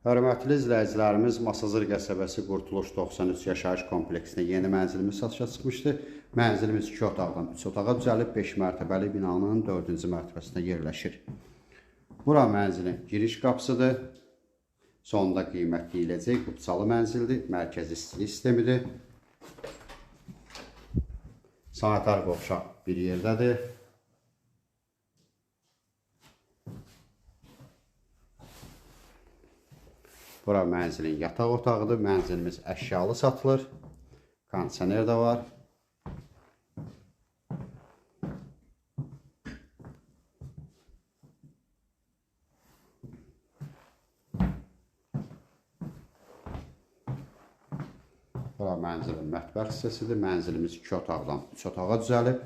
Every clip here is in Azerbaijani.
Hörmətli izləyicilərimiz, Masazır qəsəbəsi Qurtuluş 93 yaşayış kompleksində yeni mənzilimiz satışa çıxmışdı. Mənzilimiz 2 otaqdan 3 otağa düzəlib 5 mərtəbəli binanın 4-cü mərtəbəsində yerləşir. Bura mənzilin giriş qapısıdır. Sonda qiymətləyiləcək qutsalı mənzildir. Mərkəzi istilik sistemidir. Sanitar qovşaq bir yerdədir. Bura mənzilin yataq otağıdır. Mənzilimiz əşyalı satılır. Kondisioner də var. Bura mənzilin mətbəx hissəsidir. Mənzilimiz 2 otaqdan 3 otağa düzəlib.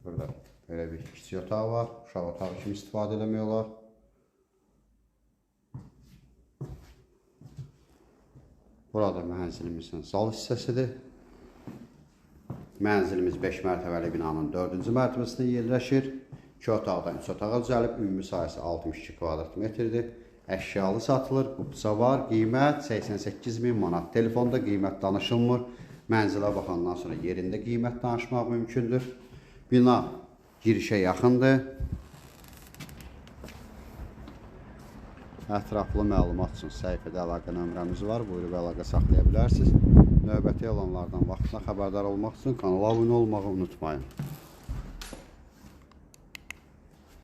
Burada belə bir kiçik otağı var. Uşaq otağı kimi istifadə eləmək olar. Burada mənzilimizin zal hissəsidir. Mənzilimiz 5 mərtəbəli binanın 4-cü mərtəbəsində yerləşir. 2 otaqdan 3 otağa düzəlib. Ümumi sayısı 62 kvadrat metrdir. Əşyalı satılır. Qubsa var. Qiymət 88.000 manat. Telefonda qiymət danışılmır. Mənzilə baxandan sonra yerində qiymət danışmaq mümkündür. Bina girişə yaxındır. Ətraflı məlumat üçün səhifədə əlaqə nömrəmiz var. Buyurub əlaqə saxlaya bilərsiniz. Növbəti olanlardan vaxtında xəbərdar olmaq üçün kanala abunə olmağı unutmayın.